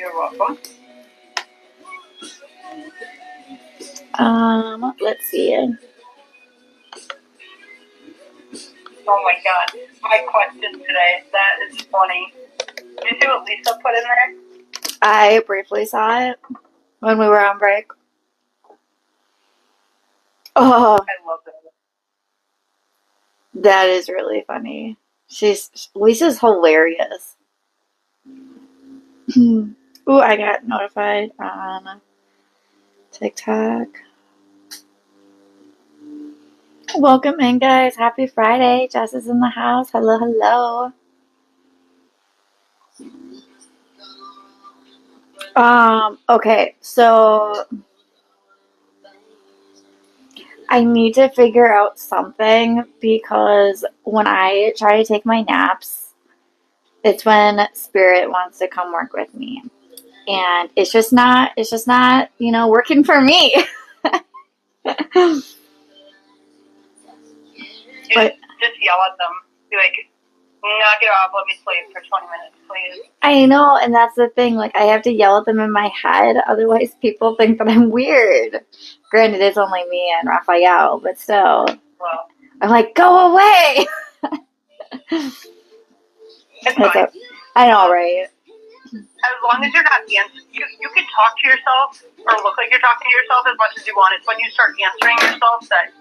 You're welcome. Let's see. Oh my god, my question today, that is funny. Did you see what Lisa put in there? I briefly saw it when we were on break. Oh, I love that. that is really funny. Lisa's hilarious. Ooh, I got notified on TikTok. Welcome in, guys. Happy Friday. Jess is in the house. Hello, hello. Okay, so I need to figure out something because when I try to take my naps, it's when Spirit wants to come work with me. And it's just not, working for me. But Just yell at them. Be like, knock it off, let me sleep for 20 minutes, please. I know, and that's the thing. Like, I have to yell at them in my head, otherwise people think that I'm weird. Granted, it's only me and Raphael, but still. Well, I'm like, go away! it's fine. I know, right? As long as you're not answering, you can talk to yourself or look like you're talking to yourself as much as you want. It's when you start answering yourself that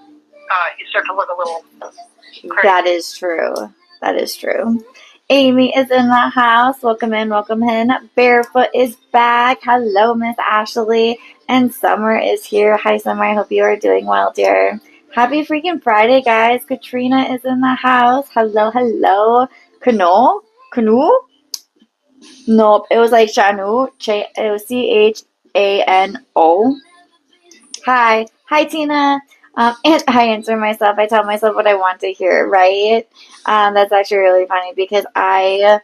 you start to look a little crazy. That is true. That is true. Amy is in the house. Welcome in, welcome in. Barefoot is back. Hello, Miss Ashley. And Summer is here. Hi, Summer. I hope you are doing well, dear. Happy freaking Friday, guys. Katrina is in the house. Hello, hello. Cano? Nope. It was like Chanu. It was Chano. Hi. Hi, Tina. And I answer myself. I tell myself what I want to hear, right? That's actually really funny because I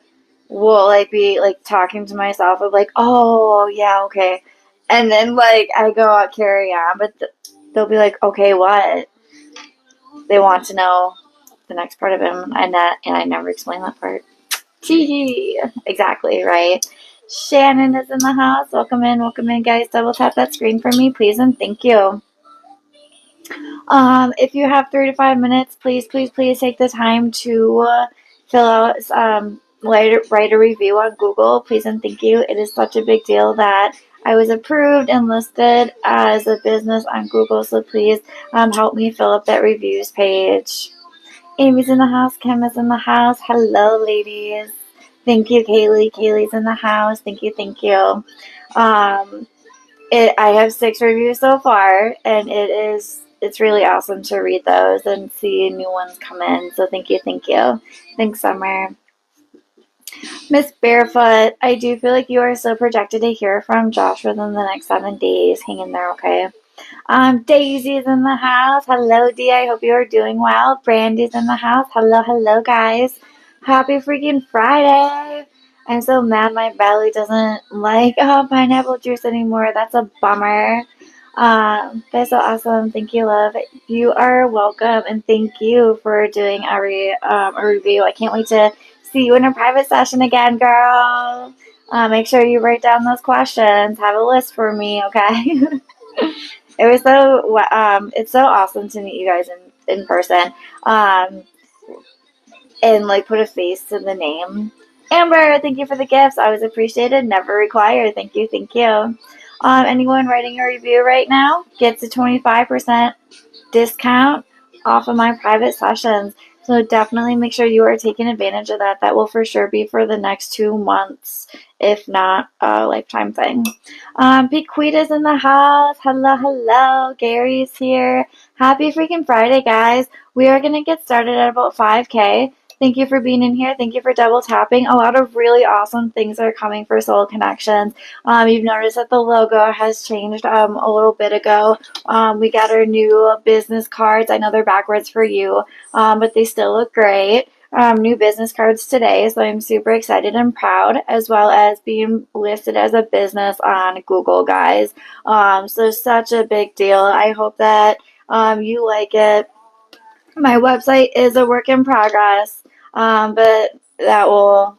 will be talking to myself of oh yeah, okay, and then I go out carry on, but they'll be like, okay, what? They want to know the next part of him, and I never explain that part. Tee exactly right. Shannon is in the house. Welcome in, guys. Double tap that screen for me, please, and thank you. If you have 3 to 5 minutes, please take the time to fill out, write a review on Google, please and thank you. It is such a big deal that I was approved and listed as a business on Google, so please help me fill up that reviews page. Amy's in the house. Kim is in the house. Hello, ladies. Thank you, Kaylee. Kaylee's in the house. Thank you. I have 6 reviews so far, and it's really awesome to read those and see new ones come in. So thank you. Thanks, Summer. Miss Barefoot, I do feel like you are still projected to hear from Josh within the next 7 days. Hang in there, okay? Daisy's in the house. Hello, Dee. I hope you are doing well. Brandy's in the house. Hello, guys. Happy freaking Friday. I'm so mad my belly doesn't like pineapple juice anymore. That's a bummer. That's so awesome. Thank you, love. You are welcome, and thank you for doing a review. I can't wait to see you in a private session again, girl. Make sure you write down those questions. Have a list for me, okay? It was it's so awesome to meet you guys in person. And put a face to the name. Amber, thank you for the gifts. Always appreciated, never required. Thank you. Anyone writing a review right now gets a 25% discount off of my private sessions. So definitely make sure you are taking advantage of that. That will for sure be for the next 2 months, if not a lifetime thing. Bequita's in the house. Hello. Gary's here. Happy freaking Friday, guys. We are going to get started at about 5K. Thank you for being in here. Thank you for double tapping. A lot of really awesome things are coming for Soul Connections. You've noticed that the logo has changed a little bit ago. We got our new business cards. I know they're backwards for you, but they still look great. New business cards today, so I'm super excited and proud, as well as being listed as a business on Google, guys. So such a big deal. I hope that you like it. My website is a work in progress, but that will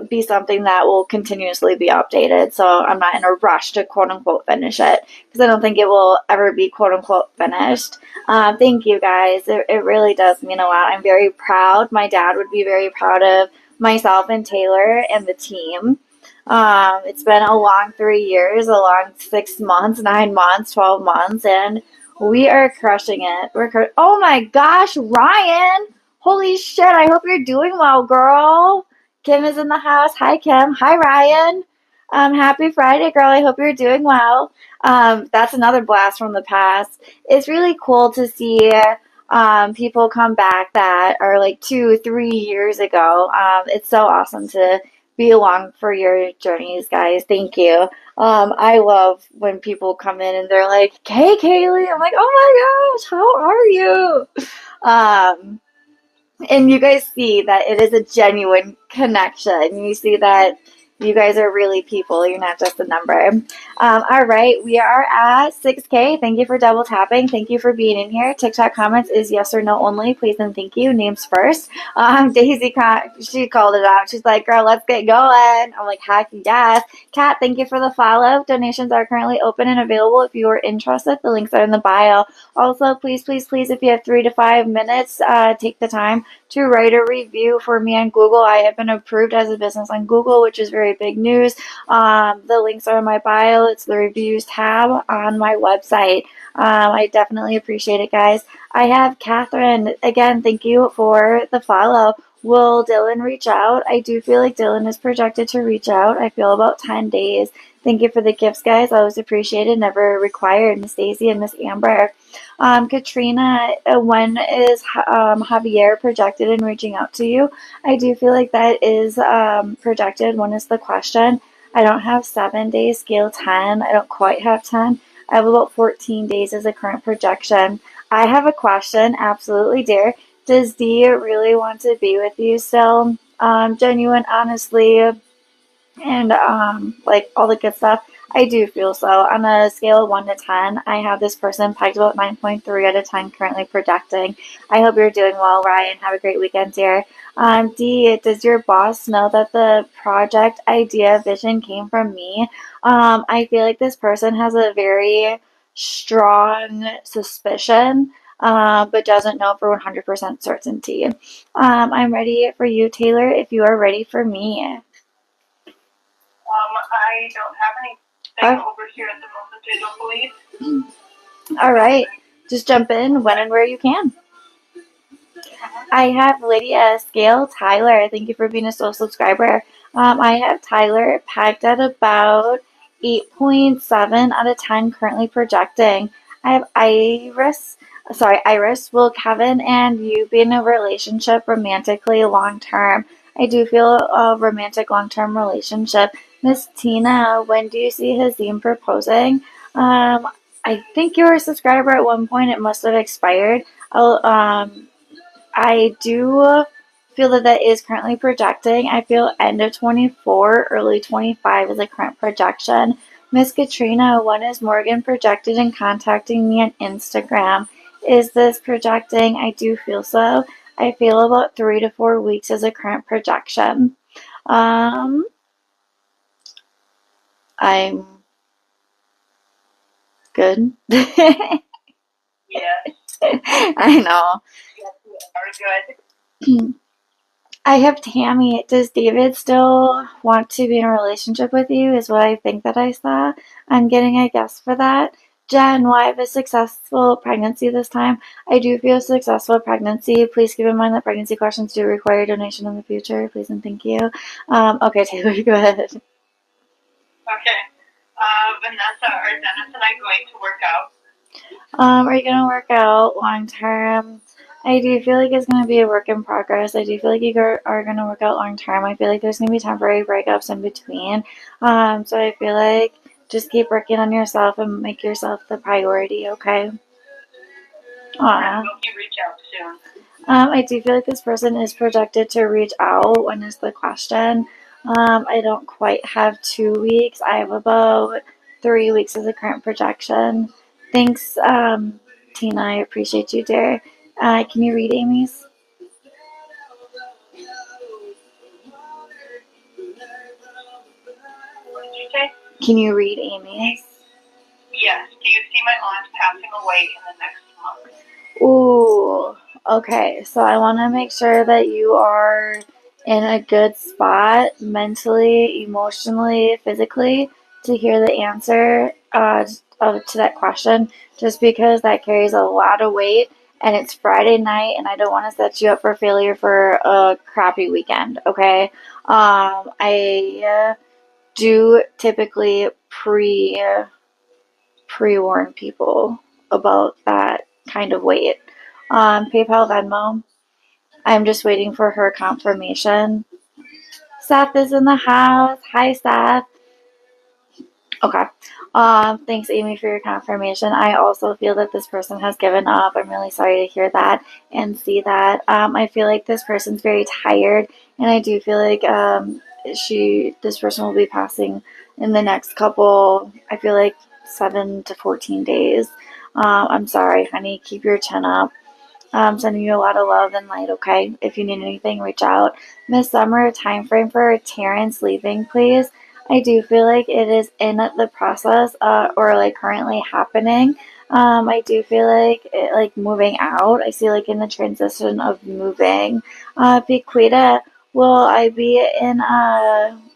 be something that will continuously be updated. So I'm not in a rush to quote unquote finish it because I don't think it will ever be quote unquote finished. Thank you guys. It really does mean a lot. I'm very proud. My dad would be very proud of myself and Taylor and the team. It's been a long 3 years, a long 6 months, 9 months, 12 months, and we are crushing it. Oh my gosh, Ryan! Holy shit, I hope you're doing well, girl. Kim is in the house. Hi, Kim. Hi, Ryan. Happy Friday, girl. I hope you're doing well. That's another blast from the past. It's really cool to see people come back that are like 2, 3 years ago. It's so awesome to be along for your journeys, guys. Thank you. I love when people come in and they're like, "Hey, Kaylee." I'm like, "Oh my gosh, how are you?" And you guys see that it is a genuine connection. You see that you guys are really people. You're not just a number. All right. We are at 6K. Thank you for double tapping. Thank you for being in here. TikTok comments is yes or no only. Please and thank you. Names first. Daisy, she called it out. She's like, girl, let's get going. I'm like, heck yes. Kat, thank you for the follow. Donations are currently open and available if you are interested. The links are in the bio. Also, please, please, please, if you have 3 to 5 minutes, take the time to write a review for me on Google. I have been approved as a business on Google, which is very big news. The links are in my bio. It's the reviews tab on my website. I definitely appreciate it, guys. I have Catherine. Again, thank you for the follow. Will Dylan reach out? I do feel like Dylan is projected to reach out. I feel about 10 days. Thank you for the gifts, guys. Always appreciated, never required. Miss Daisy and Miss Amber. Katrina, when is Javier projected in reaching out to you? I do feel like that is projected. When is the question? I don't have 7 days, scale 10. I don't quite have 10. I have about 14 days as a current projection. I have a question, absolutely, dear. Does Dee really want to be with you still? Genuine, honestly, and like all the good stuff. I do feel so. On a scale of 1 to 10, I have this person pegged about 9.3 out of 10 currently projecting. I hope you're doing well, Ryan. Have a great weekend, dear. Dee, does your boss know that the project idea vision came from me? I feel like this person has a very strong suspicion, but doesn't know for 100% certainty. I'm ready for you, Taylor, if you are ready for me. I don't have anything over here at the moment, I don't believe. All right. Just jump in when and where you can. I have Lydia Scale Tyler. Thank you for being a sole subscriber. I have Tyler pegged at about 8.7 out of 10 currently projecting. I have Iris. Will Kevin and you be in a relationship romantically long term? I do feel a romantic long term relationship. Miss Tina, when do you see Hazim proposing? I think you were a subscriber at one point. It must have expired. I do feel that that is currently projecting. I feel end of 24, early 25 is a current projection. Miss Katrina, when is Morgan projected and contacting me on Instagram? Is this projecting? I do feel so. I feel about 3 to 4 weeks as a current projection. I'm good. Yes. I know. Very good. I have Tammy. Does David still want to be in a relationship with you? Is what I think that I saw. I'm getting a guess for that. Jen, will I have a successful pregnancy this time? I do feel successful pregnancy. Please keep in mind that pregnancy questions do require donation in the future. Please and thank you. Okay, Taylor, go ahead. Okay. Vanessa, are Dennis and I going to work out? Are you going to work out long term? I do feel like it's going to be a work in progress. I do feel like you are going to work out long term. I feel like there's going to be temporary breakups in between. So I feel like just keep working on yourself and make yourself the priority, okay? Will he reach out soon? I do feel like this person is projected to reach out. When is the question? I don't quite have 2 weeks. I have about 3 weeks as a current projection. Thanks, Tina. I appreciate you, dear. Can you read Amy's? Can you read Amy's? Yes. Do you see my aunt passing away in the next month? Ooh, okay. So I want to make sure that you are in a good spot mentally, emotionally, physically to hear the answer to that question, just because that carries a lot of weight and it's Friday night and I don't want to set you up for failure for a crappy weekend, okay? I do typically pre-warn people about that kind of weight. PayPal, Venmo. I'm just waiting for her confirmation. Seth is in the house. Hi, Seth. Okay. Thanks, Amy, for your confirmation. I also feel that this person has given up. I'm really sorry to hear that and see that. I feel like this person's very tired, and I do feel like this person will be passing in the next couple. I feel like 7 to 14 days. I'm sorry, honey. Keep your chin up. Sending you a lot of love and light, okay? If you need anything, reach out. Miss Summer, time frame for Terrence leaving, please. I do feel like it is in the process or like currently happening. I do feel like it like moving out. I see like in the transition of moving. Bequita, will I be in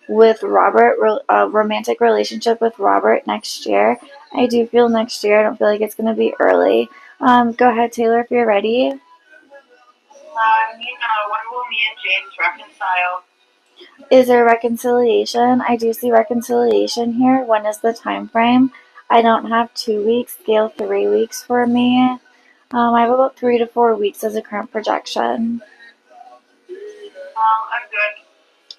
with Robert, a romantic relationship with Robert next year? I do feel next year. I don't feel like it's going to be early. Go ahead, Taylor, if you're ready. When will me and James reconcile? Is there reconciliation? I do see reconciliation here. When is the time frame? I don't have 2 weeks. Scale 3 weeks for me. I have about 3 to 4 weeks as a current projection. I'm good.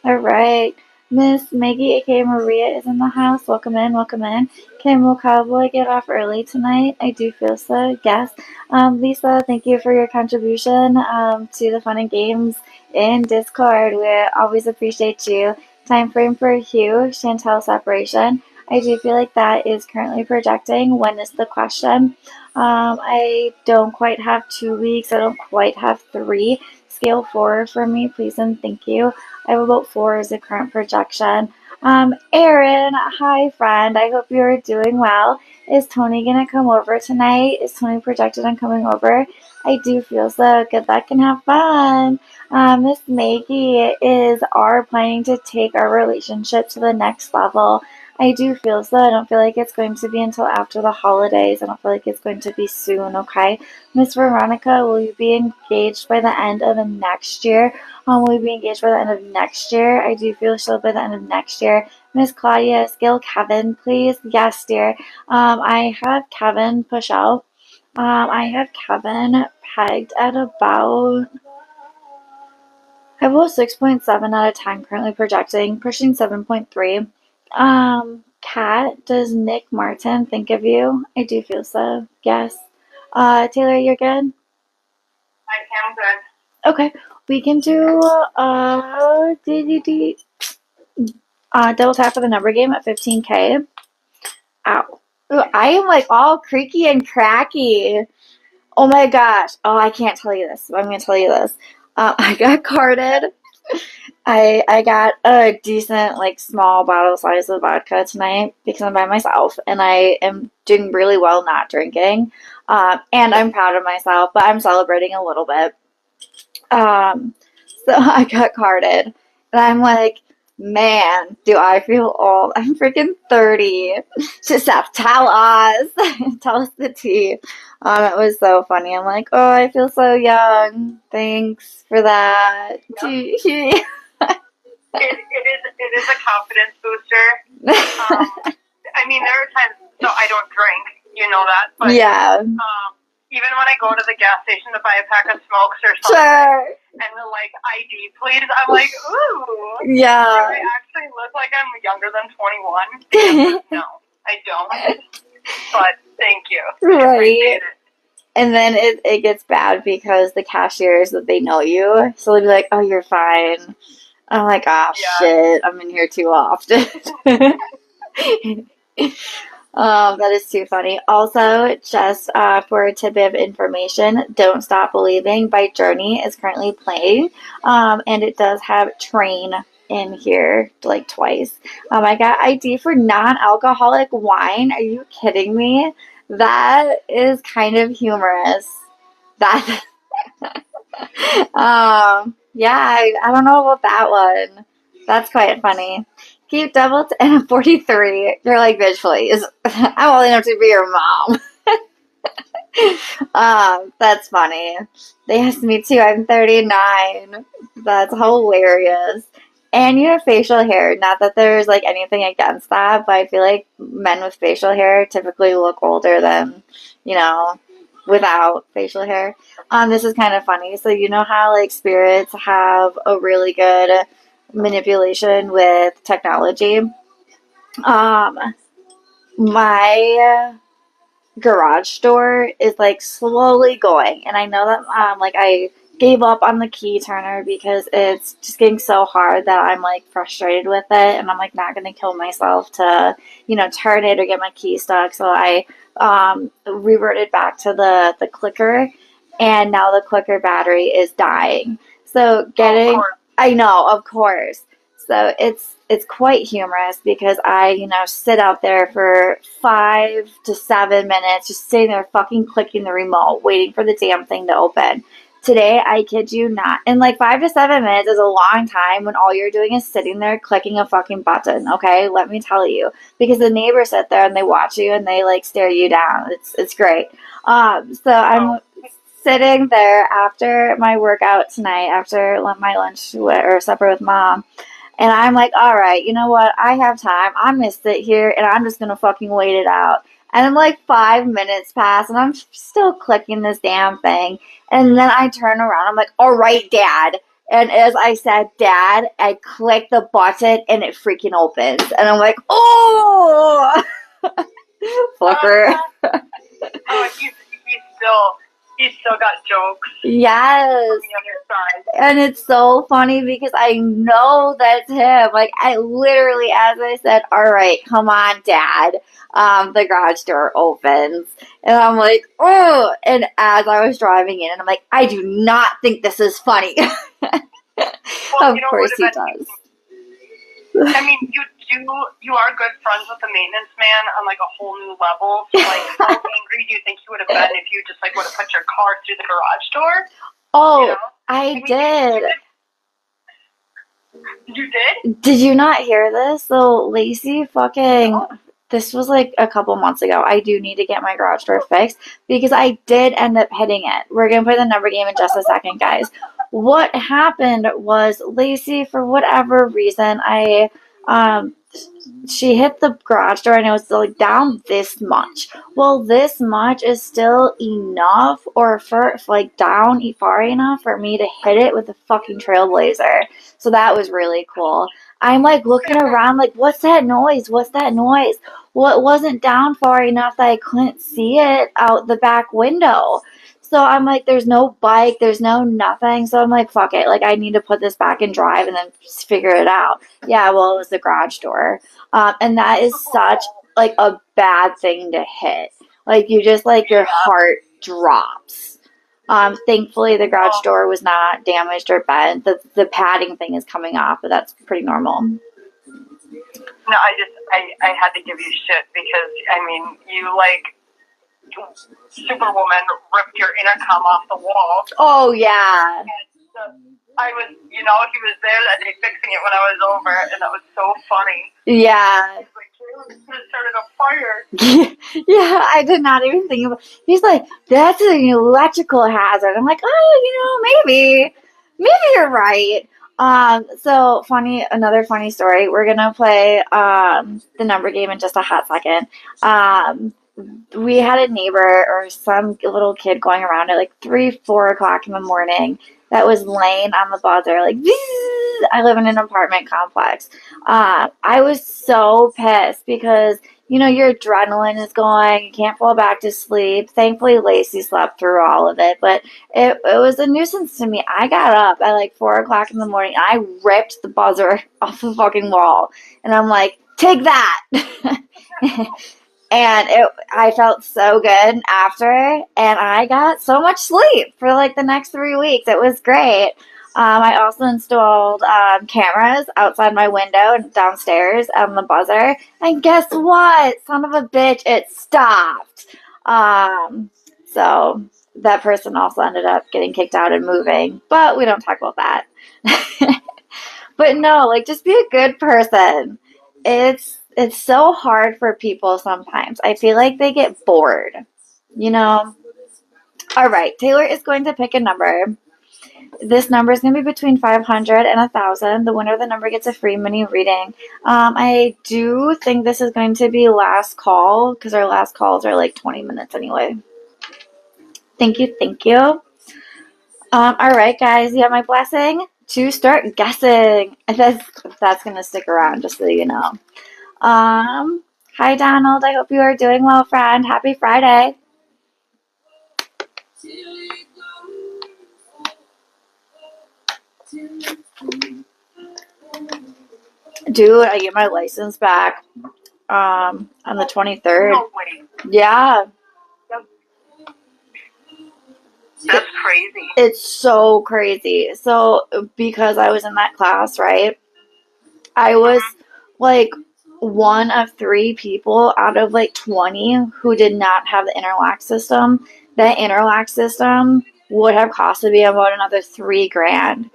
All right. Miss Maggie, aka Maria, is in the house. Welcome in, welcome in. Can Will Cowboy get off early tonight? I do feel so. Yes. Lisa, thank you for your contribution to the fun and games in Discord. We always appreciate you. Time frame for Hugh, Chantel separation. I do feel like that is currently projecting. When is the question? I don't quite have 2 weeks. I don't quite have 3. Scale 4 for me, please and thank you. I have about 4 as a current projection. Erin, hi friend. I hope you are doing well. Is Tony gonna come over tonight? Is Tony projected on coming over? I do feel so. Good luck and have fun. Miss Maggie is planning to take our relationship to the next level. I do feel so. I don't feel like it's going to be until after the holidays. I don't feel like it's going to be soon, okay? Miss Veronica, will you be engaged by the end of next year? Will you be engaged by the end of next year? I do feel so by the end of next year. Miss Claudia, scale Kevin, please. Yes, dear. I have Kevin push out. I have Kevin pegged at about... I have about 6.7 out of 10 currently projecting, pushing 7.3. Kat, does Nick Martin think of you? I do feel so. Yes. Taylor, you're good? I am good. Okay. We can do double tap for the number game at 15K. Ow. Ooh, I am like all creaky and cracky. Oh my gosh. Oh, I can't tell you this. I'm going to tell you this. I got carded. I got a decent, like, small bottle size of vodka tonight because I'm by myself and I am doing really well not drinking. And I'm proud of myself, but I'm celebrating a little bit. So I got carded and I'm like, man, do I feel old. I'm freaking 30. Just have tell us. Tell us the tea. It was so funny. I'm like, oh, I feel so young. Thanks for that. Yep. It is a confidence booster. I mean, there are times, so I don't drink, you know that, but yeah. Even when I go to the gas station to buy a pack of smokes or something, Sure. and they're like, ID, please, I'm like, ooh. Yeah. Do I actually look like I'm younger than 21? No, I don't. But thank you. Right. And then it gets bad because the cashiers, they know you, so they'll be like, oh, you're fine. I'm like, oh, shit, I'm in here too often. That is too funny. Also, just for a tidbit of information, Don't Stop Believing by Journey is currently playing, and it does have Train in here like twice. I got ID for non-alcoholic wine. Are you kidding me? That is kind of humorous. That yeah, I don't know about that one. That's quite funny. Keep double and I'm 43. You're like, bitch, please. I'm old enough to be your mom. That's funny. They asked me too. I'm 39. That's hilarious. And you have facial hair. Not that there's like anything against that, but I feel like men with facial hair typically look older than, you know, without facial hair. This is kind of funny. So you know how like spirits have a really good manipulation with technology. Um, my garage door is like slowly going, and I know that like I gave up on the key turner because it's just getting so hard that I'm like frustrated with it, and I'm like not gonna kill myself to turn it or get my key stuck. So I reverted back to the clicker, and now the clicker battery is dying. So getting, I know, of course. So it's quite humorous because I, sit out there for 5 to 7 minutes, just sitting there fucking clicking the remote, waiting for the damn thing to open. Today, I kid you not. And like 5 to 7 minutes is a long time when all you're doing is sitting there clicking a fucking button, okay? Let me tell you. Because the neighbors sit there and they watch you and they like stare you down. It's great. So I'm sitting there after my workout tonight, after my lunch or supper with mom. And I'm like, all right, you know what? I have time. I'm going to sit here and I'm just going to fucking wait it out. And then like 5 minutes pass and I'm still clicking this damn thing. And then I turn around. I'm like, all right, Dad. And as I said, Dad, I click the button and it freaking opens. And I'm like, oh! Fucker. Oh, he's still got jokes. Yes. On the other side. And it's so funny because I know that's him. Like, I literally, as I said, all right, come on, Dad. The garage door opens. And I'm like, oh. And as I was driving in, and I'm like, I do not think this is funny. Well, of course he does. I mean, you are good friends with the maintenance man on like a whole new level. So like, how angry do you think you would have been if you just like would have put your car through the garage door? Oh, I did. You did? Did you not hear this? So Lacey fucking, this was like a couple months ago. I do need to get my garage door fixed because I did end up hitting it. We're going to play the number game in just a second, guys. What happened was Lacey, for whatever reason, she hit the garage door and it was like down this much. Well, this much is still enough, or for like down far enough for me to hit it with a fucking Trailblazer. So that was really cool. I'm like looking around like, what's that noise? What's that noise? Well, it wasn't down far enough that I couldn't see it out the back window. So I'm like, there's no bike, there's no nothing. So I'm like, fuck it. Like, I need to put this back in drive and then figure it out. Yeah, well, it was the garage door. And that is such, like, a bad thing to hit. Like, you just, like, your heart drops. Thankfully, the garage door was not damaged or bent. The padding thing is coming off, but that's pretty normal. No, I had to give you shit because, I mean, you, like, Superwoman ripped your intercom off the wall. Oh, yeah. And, I was, he was there that day fixing it when I was over, and that was so funny. Yeah. He's like, you started a fire. Yeah, I did not even think about. He's like, that's an electrical hazard. I'm like, oh, maybe you're right. So funny. Another funny story. We're gonna play the number game in just a hot second. We had a neighbor or some little kid going around at like 3-4 o'clock in the morning that was laying on the buzzer like, I live in an apartment complex. I was so pissed because your adrenaline is going, you can't fall back to sleep. Thankfully Lacey slept through all of it, but it was a nuisance to me. I got up at like 4 o'clock in the morning and I ripped the buzzer off the fucking wall and I'm like, take that. And I felt so good after, and I got so much sleep for like the next 3 weeks. It was great. I also installed cameras outside my window and downstairs on the buzzer. And guess what? Son of a bitch, it stopped. So that person also ended up getting kicked out and moving. But we don't talk about that. But no, like, just be a good person. It's so hard for people sometimes. I feel like they get bored, you know? All right, Taylor is going to pick a number. This number is going to be between 500 and 1,000. The winner of the number gets a free mini reading. I do think this is going to be last call because our last calls are like 20 minutes anyway. Thank you, thank you. All right, guys, you have my blessing to start guessing. That's going to stick around, just so you know. Hi, Donald. I hope you are doing well, friend. Happy Friday. Dude, I get my license back on the 23rd. No way. Yeah. That's crazy. It's so crazy. So, because I was in that class, right? I was like one of 3 people out of like 20 who did not have the interlock system. That interlock system would have costed me about another $3,000.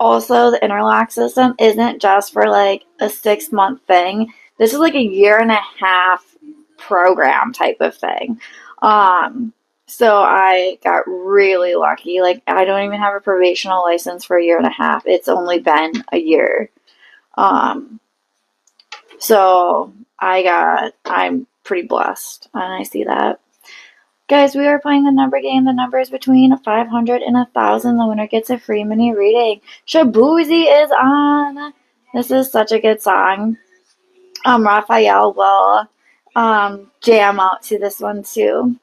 Also, the interlock system isn't just for like a 6-month thing. This is like a 1.5-year program type of thing. So I got really lucky. Like, I don't even have a probational license for a 1.5 years. It's only been a year. So I'm pretty blessed, and I see that. Guys, we are playing the number game. The number is between 500 and 1,000. The winner gets a free mini reading. Shabuzi is on. This is such a good song. Raphael will jam out to this one too.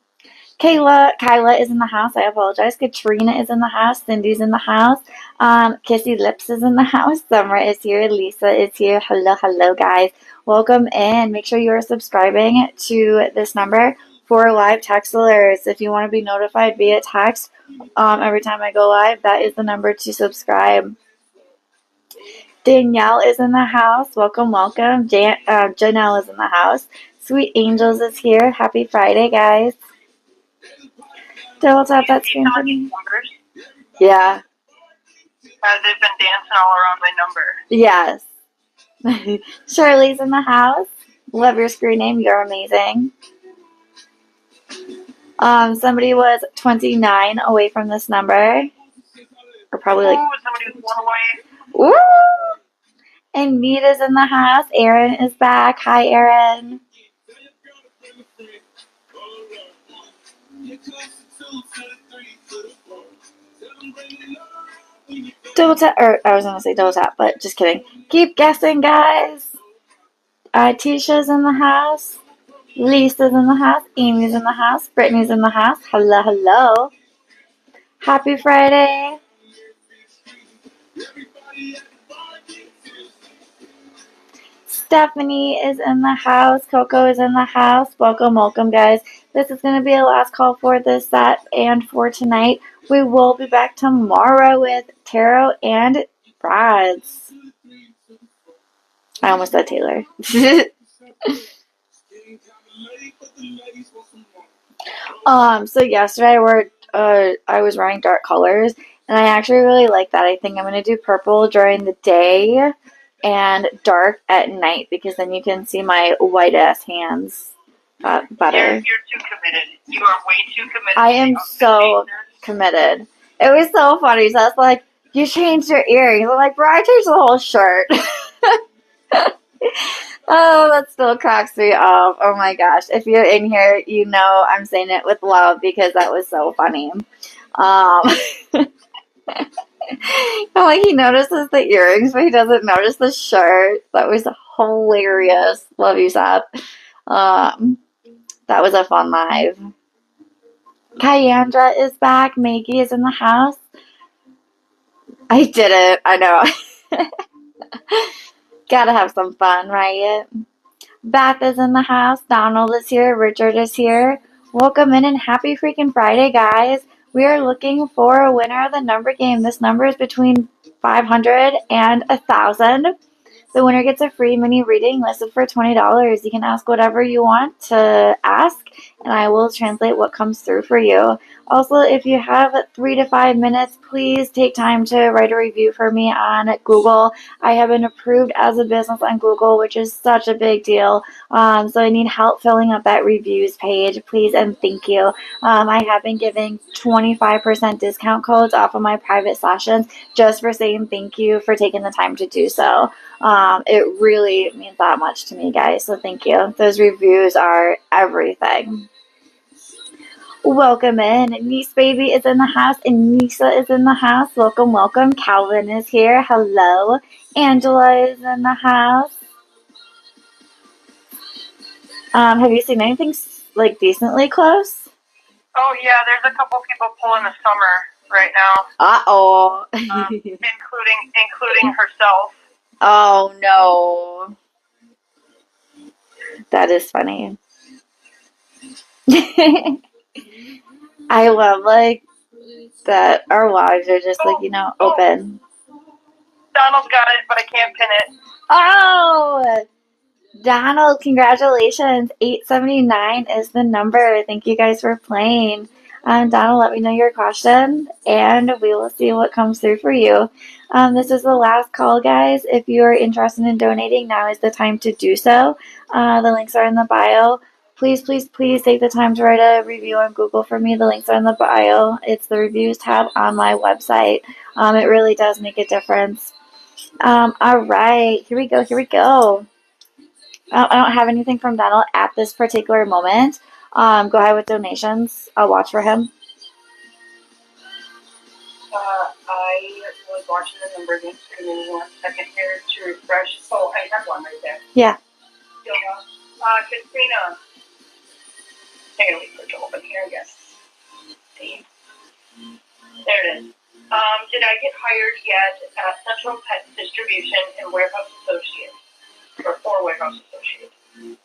Kyla is in the house. I apologize. Katrina is in the house. Cindy's in the house. Kissy Lips is in the house. Summer is here. Lisa is here. Hello, guys. Welcome in. Make sure you are subscribing to this number for live text alerts. If you want to be notified via text every time I go live, that is the number to subscribe. Danielle is in the house. Welcome. Janelle is in the house. Sweet Angels is here. Happy Friday, guys. Double tap that screen for me. Yeah. They've been dancing all around my number. Yes. Shirley's in the house. Love your screen name. You're amazing. Somebody was 29 away from this number. Or probably like... Ooh, somebody was 1 away. Woo! And Nita's in the house. Erin is back. Hi, Erin. Double tap, or I was gonna say double tap, but just kidding. Keep guessing, guys. Tisha's in the house. Lisa's in the house. Amy's in the house. Brittany's in the house. Hello. Happy Friday. Stephanie is in the house. Coco is in the house. Welcome, guys. This is going to be a last call for this set and for tonight. We will be back tomorrow with tarot and rods. I almost said Taylor. So yesterday I was wearing dark colors, and I actually really like that. I think I'm going to do purple during the day and dark at night, because then you can see my white ass hands better. You're too committed. You are way too committed. I am so committed. It was so funny. So I was like, you changed your earrings. I'm like, bro, I changed the whole shirt. Oh, that still cracks me up. Oh my gosh. If you're in here, you know I'm saying it with love, because that was so funny. Like, he notices the earrings, but he doesn't notice the shirt. That was hilarious. Love you, Seth. That was a fun live. Kyandra is back. Maggie is in the house. I did it. I know. Gotta have some fun, right? Beth is in the house. Donald is here. Richard is here. Welcome in, and happy freaking Friday, guys. We are looking for a winner of the number game. This number is between 500 and 1,000. The winner gets a free mini reading listed for $20. You can ask whatever you want to ask, and I will translate what comes through for you. Also, if you have 3 to 5 minutes, please take time to write a review for me on Google. I have been approved as a business on Google, which is such a big deal. So I need help filling up that reviews page, please, and thank you. I have been giving 25% discount codes off of my private sessions just for saying thank you for taking the time to do so. It really means that much to me, guys. So thank you. Those reviews are everything. Welcome in. Niece Baby is in the house and Nisa is in the house. Welcome, welcome. Calvin is here. Hello. Angela is in the house. Have you seen anything like decently close? Oh yeah, there's a couple people pulling the summer right now. Uh-oh. including herself. Oh no. That is funny. I love like that our lives are just like, open. Donald's got it, but I can't pin it. Oh, Donald, congratulations. 879 is the number. Thank you guys for playing. Donald, let me know your question, and we will see what comes through for you. This is the last call, guys. If you are interested in donating, now is the time to do so. The links are in the bio. Please, please, please take the time to write a review on Google for me. The links are in the bio. It's the reviews tab on my website. It really does make a difference. All right, here we go. I don't have anything from Donald at this particular moment. Go ahead with donations. I'll watch for him. I was watching the number game. Give me 1 second here to refresh. Oh, I have one right there. Yeah. Katrina. I'm going to wait for it to open here, I guess. See? There it is. Did I get hired yet at Central Pet Distribution and Warehouse Associates? Or for Warehouse Associates?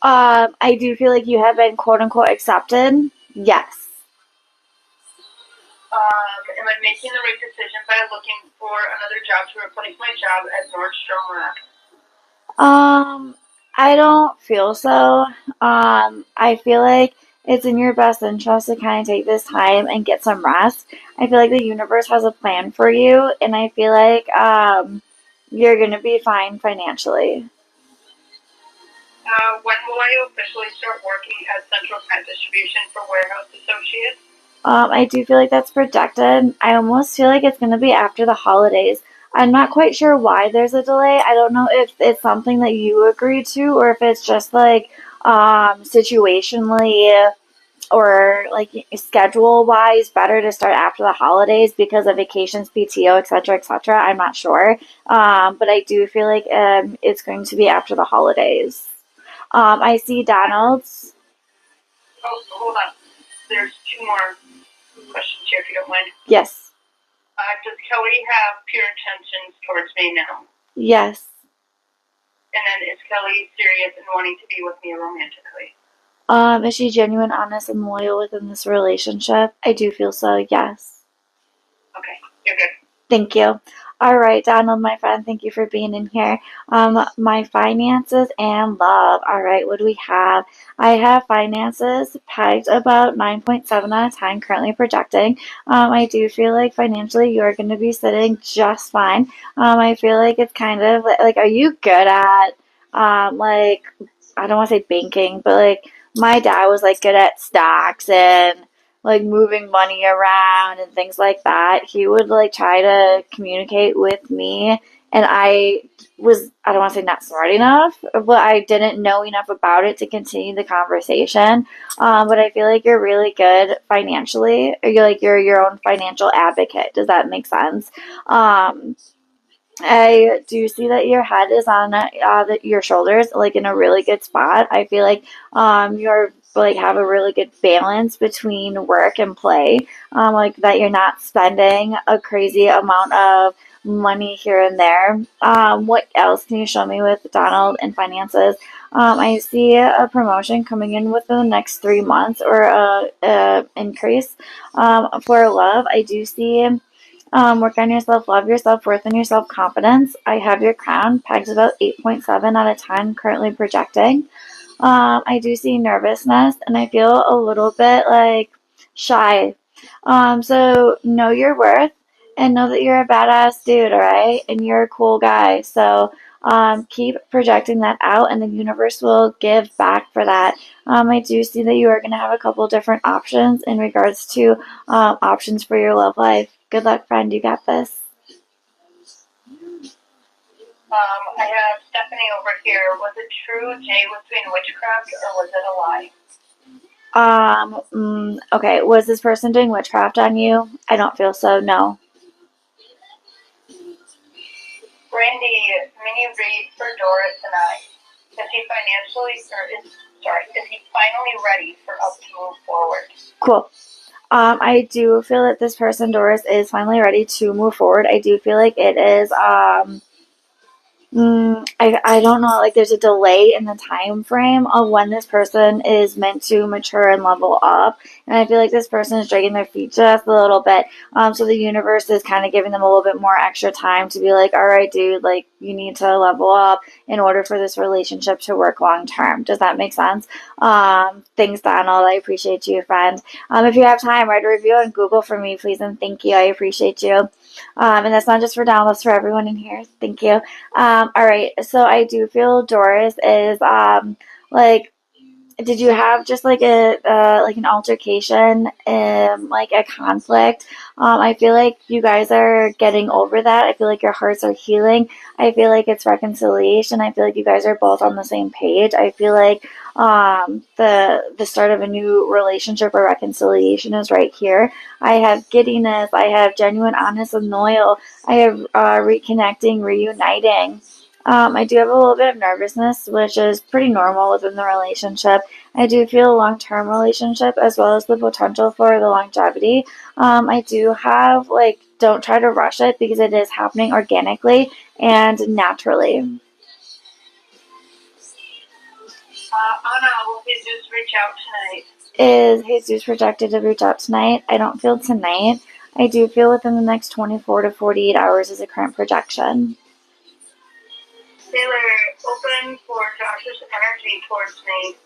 I do feel like you have been quote unquote accepted. Yes. Am I making the right decision by looking for another job to replace my job at Nordstrom Rack? I don't feel so. I feel like it's in your best interest to kind of take this time and get some rest. I feel like the universe has a plan for you, and I feel like you're going to be fine financially. When will I officially start working at Central Pet Distribution for Warehouse Associates? I do feel like that's projected. I almost feel like it's going to be after the holidays. I'm not quite sure why there's a delay. I don't know if it's something that you agreed to or if it's just like situationally or like schedule wise better to start after the holidays because of vacations, PTO, etc., etc. I'm not sure. But I do feel like it's going to be after the holidays. I see Donald's. Oh, hold on. There's 2 more questions here, if you don't mind. Yes. Does Kelly have pure intentions towards me now? Yes. And then is Kelly serious in wanting to be with me romantically? Is she genuine, honest, and loyal within this relationship? I do feel so, yes. Okay, you're good. Thank you. All right, Donald, my friend, thank you for being in here. My finances and love. All right, what do we have? I have finances pegged about 9.7 out of 10, currently projecting. I do feel like financially you're going to be sitting just fine. I feel like it's kind of like, are you good at, like, I don't want to say banking, but like, my dad was like good at stocks and like moving money around and things like that. He would like try to communicate with me, and I don't want to say not smart enough, but I didn't know enough about it to continue the conversation. But I feel like you're really good financially. Or you're your own financial advocate. Does that make sense? I do see that your head is on your shoulders, like in a really good spot. I feel like you're like have a really good balance between work and play. Like that you're not spending a crazy amount of money here and there. What else can you show me with Donald and finances? I see a promotion coming in within the next 3 months, or a increase. For love, I do see work on yourself, love yourself, worth, and your self confidence. I have your crown pegged about 8.7 out of 10, currently projecting. I do see nervousness, and I feel a little bit like shy. So know your worth and know that you're a badass dude, all right? And you're a cool guy. So keep projecting that out, and the universe will give back for that. I do see that you are going to have a couple different options in regards to options for your love life. Good luck, friend. You got this. I have Stephanie over here. Was it true Jay was doing witchcraft, or was it a lie? Okay. Was this person doing witchcraft on you? I don't feel so. No. Brandy, mini read for Doris and I. Is he is he finally ready for us to move forward? Cool. I do feel that this person, Doris, is finally ready to move forward. I do feel like it is, I don't know, like there's a delay in the time frame of when this person is meant to mature and level up. And I feel like this person is dragging their feet just a little bit. So the universe is kind of giving them a little bit more extra time to be like, all right, dude, like you need to level up in order for this relationship to work long term. Does that make sense? Thanks, Donald. I appreciate you, friend. If you have time, write a review on Google for me, please, and thank you. I appreciate you. And that's not just for Donald, that's for everyone in here. Thank you. All right, so I do feel Doris is like, did you have just like a like an altercation, like a conflict? I feel like you guys are getting over that. I feel like your hearts are healing. I feel like it's reconciliation. I feel like you guys are both on the same page. I feel like the start of a new relationship or reconciliation is right here. I have giddiness. I have genuine, honest, and loyal. I have reconnecting, reuniting. I do have a little bit of nervousness, which is pretty normal within the relationship. I do feel a long term relationship as well as the potential for the longevity. I do have, like, don't try to rush it because it is happening organically and naturally. Anna, will Jesus reach out tonight? Is Jesus projected to reach out tonight? I don't feel tonight. I do feel within the next 24 to 48 hours is a current projection. Taylor, open for Josh's energy towards me.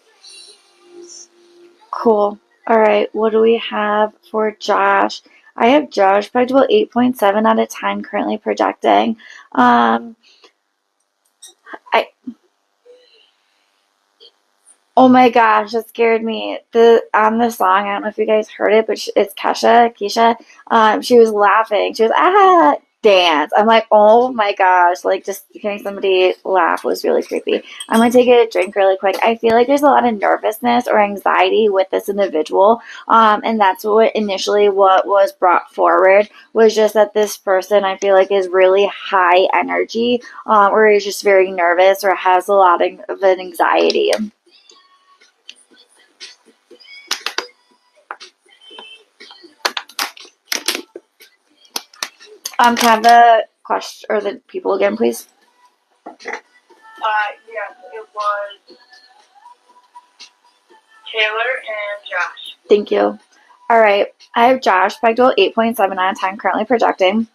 Cool. All right. What do we have for Josh? I have Josh pegged about 8.7 out of 10, currently projecting. I Oh my gosh, that scared me. The song, I don't know if you guys heard it, but it's Keisha. She was laughing. She was dance. I'm like, oh my gosh, like just hearing somebody laugh was really creepy. I'm gonna take a drink really quick. I feel like there's a lot of nervousness or anxiety with this individual, and that's what was brought forward was just that this person I feel like is really high energy, or is just very nervous or has a lot of an anxiety. Can I have the question or the people again, please? Yes, it was Taylor and Josh. Thank you. All right, I have Josh pegged at 8.7 out of 10, currently projecting.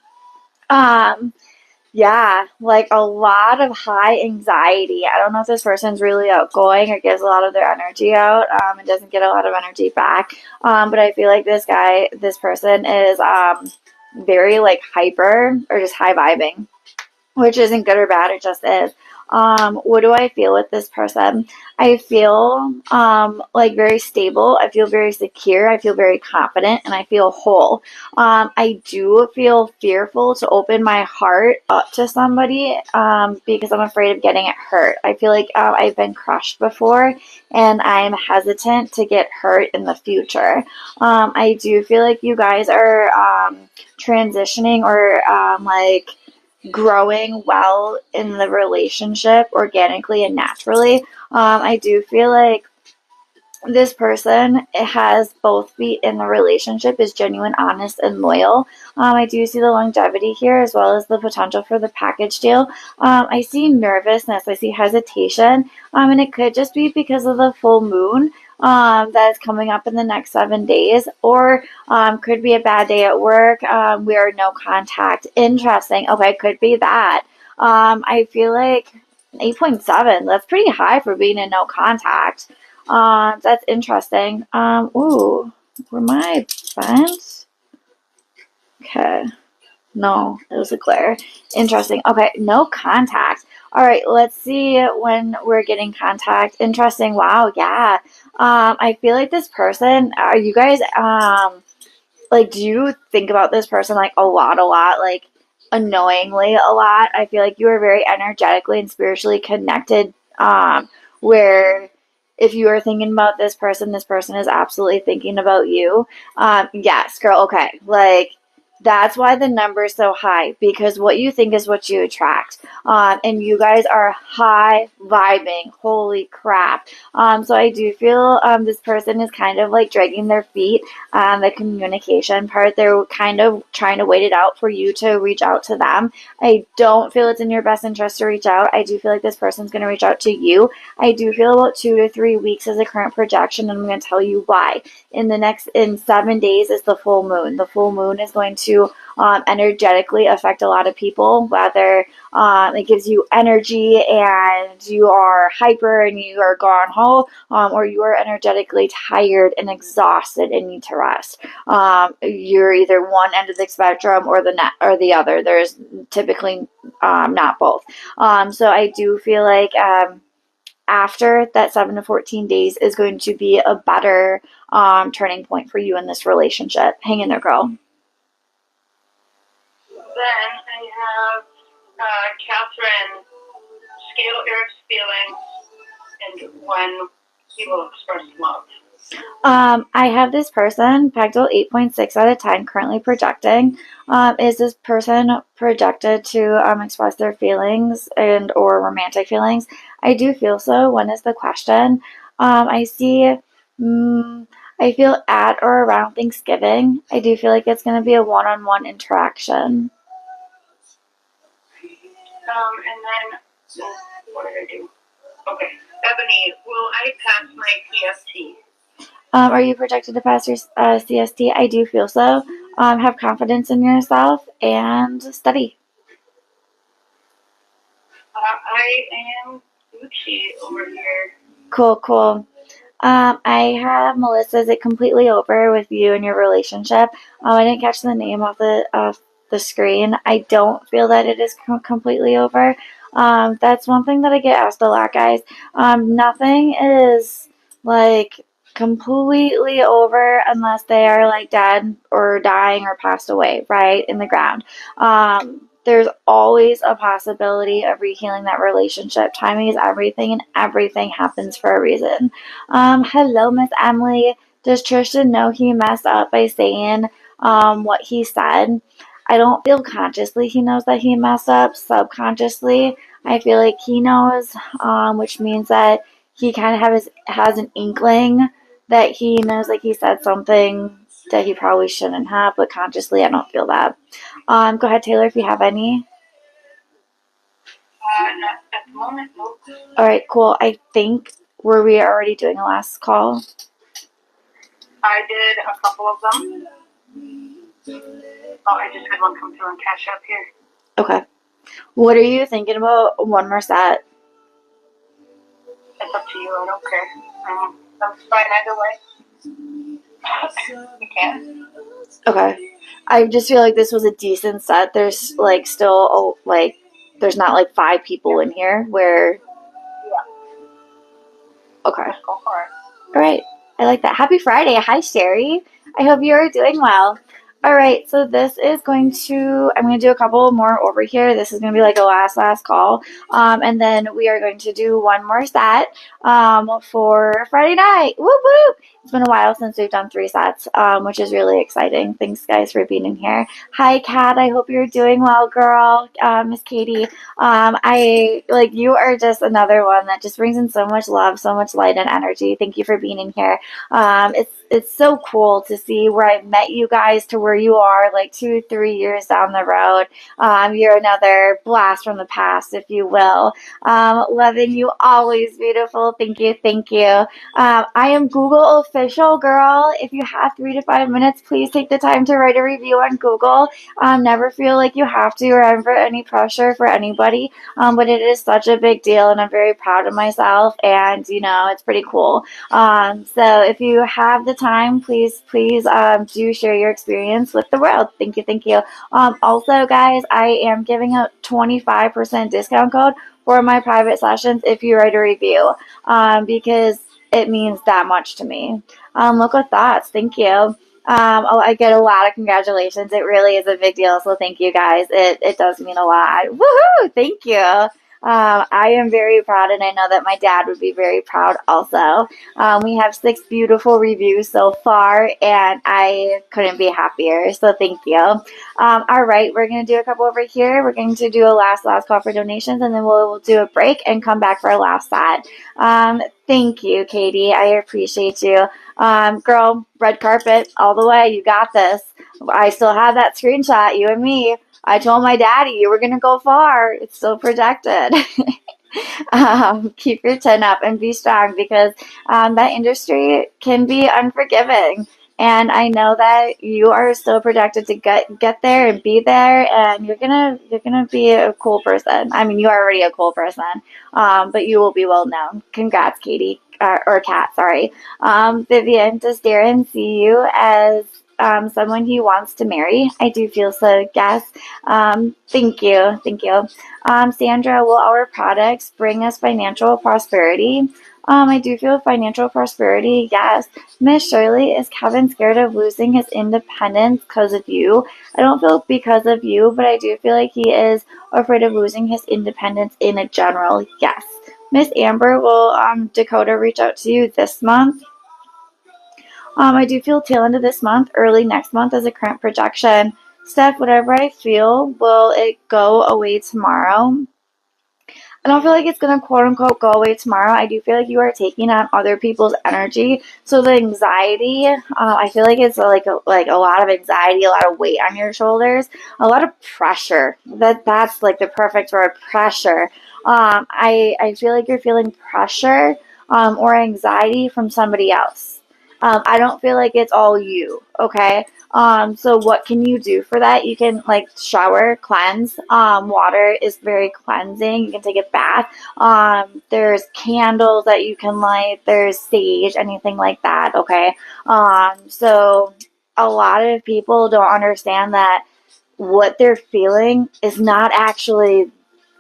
Yeah, like a lot of high anxiety. I don't know if this person's really outgoing or gives a lot of their energy out, and doesn't get a lot of energy back. But I feel like this person is very like hyper or just high vibing, which isn't good or bad, it just is. What do I feel with this person? I feel like very stable. I feel very secure. I feel very confident, and I feel whole. I do feel fearful to open my heart up to somebody because I'm afraid of getting it hurt. I feel like I've been crushed before, and I'm hesitant to get hurt in the future. I do feel like you guys are transitioning or like growing well in the relationship organically and naturally. I do feel like this person has both feet in the relationship, is genuine, honest, and loyal. I do see the longevity here as well as the potential for the package deal. I see nervousness, I see hesitation, and it could just be because of the full moon that is coming up in the next 7 days, or could be a bad day at work. We are no contact. Interesting. Okay, could be that. I feel like 8.7, that's pretty high for being in no contact. That's interesting. Ooh, were my bent? Okay. No, it was a glare. Interesting. Okay, no contact. All right, let's see when we're getting contact. Interesting. Wow, yeah. I feel like this person, are you guys, like, do you think about this person like a lot, like annoyingly a lot? I feel like you are very energetically and spiritually connected. Where if you are thinking about this person is absolutely thinking about you. Yes, girl. Okay, like that's why the number is so high, because what you think is what you attract. And you guys are high vibing. Holy crap. So I do feel this person is kind of like dragging their feet on the communication part. They're kind of trying to wait it out for you to reach out to them. I don't feel it's in your best interest to reach out. I do feel like this person's going to reach out to you. I do feel about 2 to 3 weeks is a current projection, and I'm going to tell you why. In 7 days is the full moon. The full moon is going to energetically affect a lot of people, whether it gives you energy and you are hyper and you are gone ho, or you are energetically tired and exhausted and need to rest. You're either one end of the spectrum or the other. There's typically not both. So I do feel like after that 7 to 14 days is going to be a better turning point for you in this relationship. Hang in there, girl. Then I have Catherine, scale Eric's feelings and when he will express love. I have this person pegged at 8.6 out of 10, currently projecting. Is this person projected to express their feelings and or romantic feelings? I do feel so. When is the question? I see. I feel at or around Thanksgiving. I do feel like it's going to be a one-on-one interaction. And then, what did I do? Okay. Ebony, will I pass my PST? Are you projected to pass your CST? I do feel so. Have confidence in yourself and study. I am Gucci over here. Cool, cool. I have Melissa. Is it completely over with you and your relationship? I didn't catch the name off the screen. I don't feel that it is completely over. That's one thing that I get asked a lot, guys. Nothing is like completely over unless they are like dead or dying or passed away, right, in the ground. There's always a possibility of rehealing that relationship. Timing is everything, and everything happens for a reason. Hello, Miss Emily. Does Tristan know he messed up by saying what he said? I don't feel consciously he knows that he messed up. Subconsciously, I feel like he knows, which means that he kind of has an inkling that he knows, like he said something that he probably shouldn't have, but consciously, I don't feel that. Go ahead, Taylor, if you have any. Not at the moment, nope. All right, cool. I think, were we already doing a last call? I did a couple of them. Oh, I just had one come through on Cash App here. Okay. What are you thinking about one more set? It's up to you. I don't care. That's fine either way. You can. Okay. I just feel like this was a decent set. There's like still like there's not like 5 people in here where. Yeah. Okay. Just go for it. All right. I like that. Happy Friday. Hi, Sherry. I hope you are doing well. All right, so this is I'm going to do a couple more over here. This is going to be like a last call. And then we are going to do one more set for Friday night. Whoop whoop! It's been a while since we've done 3 sets, which is really exciting. Thanks, guys, for being in here. Hi, Kat. I hope you're doing well, girl. Miss Katie. You are just another one that just brings in so much love, so much light and energy. Thank you for being in here. It's so cool to see where I met you guys to where you are like 2-3 years down the road. You're another blast from the past, if you will. Loving you always, beautiful. Thank you, thank you. I am Google official, girl. If you have 3 to 5 minutes, please take the time to write a review on Google. Never feel like you have to or under any pressure for anybody. But it is such a big deal, and I'm very proud of myself. And it's pretty cool. So if you have the time, please do share your experience with the world. Thank you, thank you. Also, guys, I am giving a 25% discount code for my private sessions if you write a review, because it means that much to me. Local thoughts, thank you. I get a lot of congratulations. It really is a big deal, so thank you, guys. It does mean a lot. Woohoo! Thank you. I am very proud, and I know that my dad would be very proud also. We have 6 beautiful reviews so far, and I couldn't be happier, so thank you. All right, we're going to do a couple over here. We're going to do a last call for donations, and then we'll do a break and come back for our last set. Thank you, Katie. I appreciate you. Girl, red carpet all the way. You got this. I still have that screenshot, you and me. I told my daddy you were going to go far. It's still projected. Keep your chin up and be strong, because that industry can be unforgiving. And I know that you are still projected to get there and be there, and you're gonna be a cool person. I mean, you are already a cool person, but you will be well known. Congrats, Katie, or Kat. Sorry, Vivian. Does Darren see you as someone he wants to marry? I do feel so. Yes. Thank you. Sandra, will our products bring us financial prosperity? I do feel financial prosperity. Yes. Miss Shirley, is Kevin scared of losing his independence because of you? I don't feel because of you, but I do feel like he is afraid of losing his independence in a general. Yes. Miss Amber, will Dakota reach out to you this month? I do feel tail end of this month, early next month as a current projection. Steph, whatever I feel, will it go away tomorrow? I don't feel like it's going to quote unquote go away tomorrow. I do feel like you are taking on other people's energy. So the anxiety, I feel like it's like a lot of anxiety, a lot of weight on your shoulders, a lot of pressure. That's like the perfect word, pressure. I feel like you're feeling pressure or anxiety from somebody else. I don't feel like it's all you, okay? So what can you do for that? You can shower, cleanse. Water is very cleansing. You can take a bath. There's candles that you can light. There's sage, anything like that, okay? So a lot of people don't understand that what they're feeling is not actually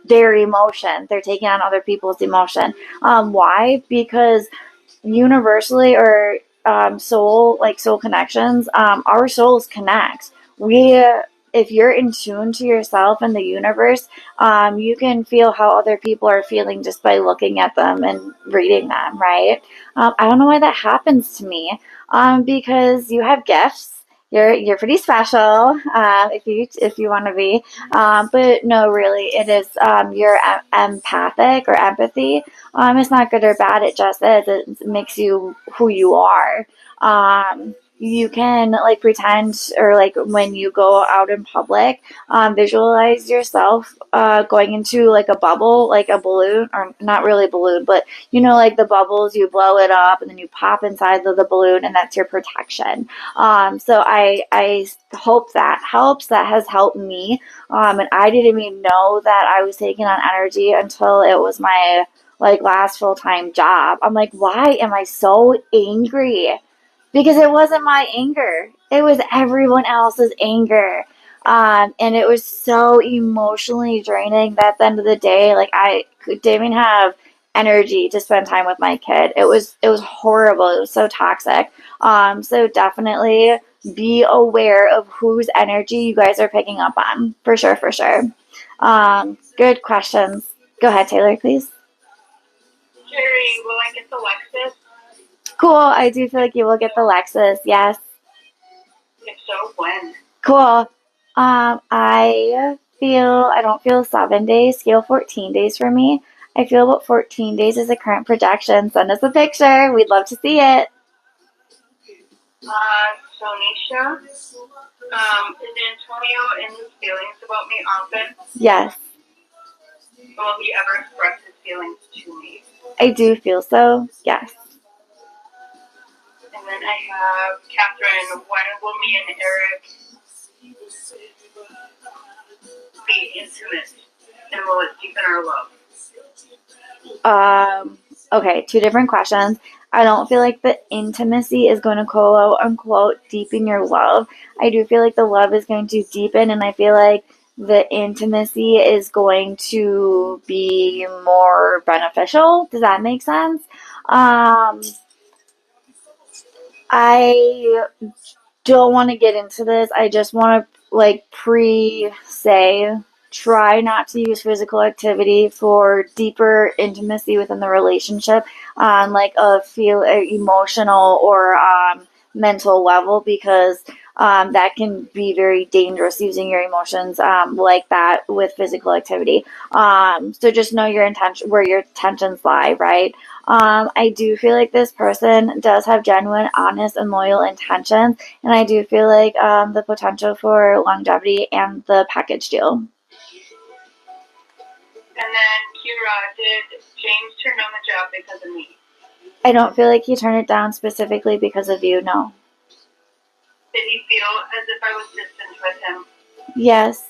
their emotion. They're taking on other people's emotion. Why? Because universally, or soul connections, our souls connect. If you're in tune to yourself and the universe, you can feel how other people are feeling just by looking at them and reading them, right? I don't know why that happens to me, because you have gifts. You're pretty special, if you want to be, but no, really, it is you're empathic or empathy. It's not good or bad. It just is. It makes you who you are. You can pretend, or when you go out in public, visualize yourself going into a bubble, like a balloon, or not really a balloon, but the bubbles, you blow it up and then you pop inside the balloon, and that's your protection. So I hope that helps. That has helped me. And I didn't even know that I was taking on energy until it was my last full-time job. I'm like, why am I so angry? Because it wasn't my anger. It was everyone else's anger. And it was so emotionally draining that at the end of the day, I didn't even have energy to spend time with my kid. It was horrible. It was so toxic. So definitely be aware of whose energy you guys are picking up on. For sure, for sure. Good questions. Go ahead, Taylor, please. Jerry, will I get the Lexus? Cool. I do feel like you will get the Lexus. Yes. If so, when? Cool. I don't feel 7 days. Feel 14 days for me. I feel about 14 days is a current projection. Send us a picture. We'd love to see it. Sonisha, is Antonio in his feelings about me often? Yes. Will he ever express his feelings to me? I do feel so. Yes. And then I have Catherine. When will me and Eric be intimate? And will it deepen our love? Okay, two different questions. I don't feel like the intimacy is going to quote unquote deepen your love. I do feel like the love is going to deepen, and I feel like the intimacy is going to be more beneficial. Does that make sense? I don't want to get into this. I just want to say try not to use physical activity for deeper intimacy within the relationship on like a emotional or mental level, because that can be very dangerous using your emotions like that with physical activity. So just know your intention, where your intentions lie, right? I do feel like this person does have genuine, honest, and loyal intentions, and I do feel like the potential for longevity and the package deal. And then Kira, did James turn down the job because of me? I don't feel like he turned it down specifically because of you, no. Did he feel as if I was distant with him? Yes.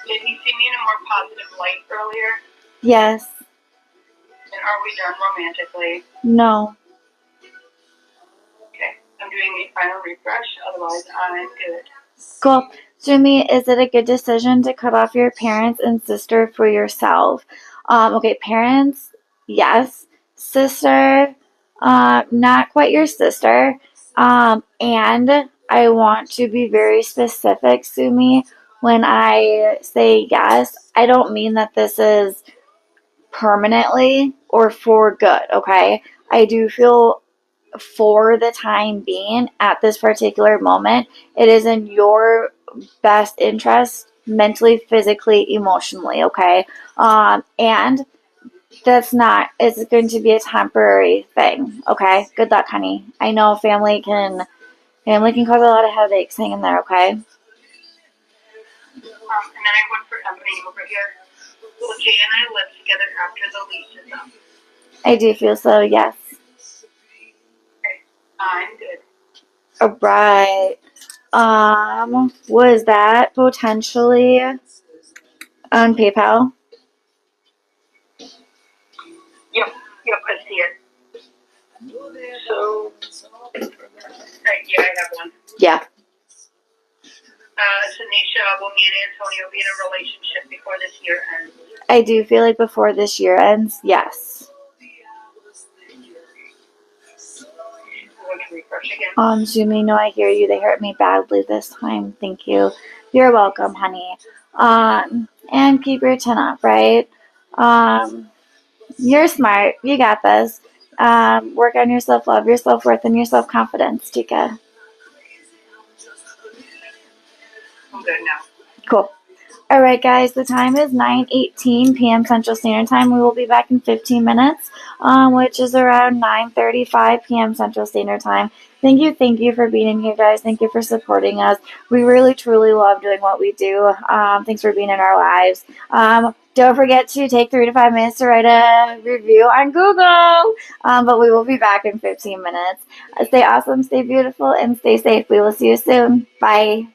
Did he see me in a more positive light earlier? Yes. And are we done romantically? No. Okay, I'm doing a final refresh, otherwise I'm good. Cool. Sumi, is it a good decision to cut off your parents and sister for yourself? Okay, parents, yes. Sister, not quite your sister. And I want to be very specific, Sumi. When I say yes, I don't mean that this is permanently or for good, okay? I do feel for the time being, at this particular moment, it is in your best interest mentally, physically, emotionally, okay? And it's going to be a temporary thing, okay? Good luck, honey. I know family can cause a lot of headaches. Hang in there, okay? And then I went for company over here. Will Jay and I live together after the lease is up? I do feel so, yes. Okay, I'm good. All right. Was that potentially on PayPal? Yep, I see it. So, yeah, I have one. Yeah. Tanisha, will me and Antonio be in a relationship before this year ends? I do feel like before this year ends, yes. I'm going to refresh again. Sumi, no, I hear you. They hurt me badly this time. Thank you. You're welcome, honey. And keep your chin up, right? You're smart. You got this. Work on your self-love, your self-worth, and your self-confidence, Tika. I'm good now. Cool. All right, guys, the time is 9:18 p.m. Central Standard Time. We will be back in 15 minutes, which is around 9:35 p.m. Central Standard Time. Thank you for being in here, guys. Thank you for supporting us. We really, truly love doing what we do. Thanks for being in our lives. Don't forget to take 3 to 5 minutes to write a review on Google. But we will be back in 15 minutes. Stay awesome, stay beautiful, and stay safe. We will see you soon. Bye.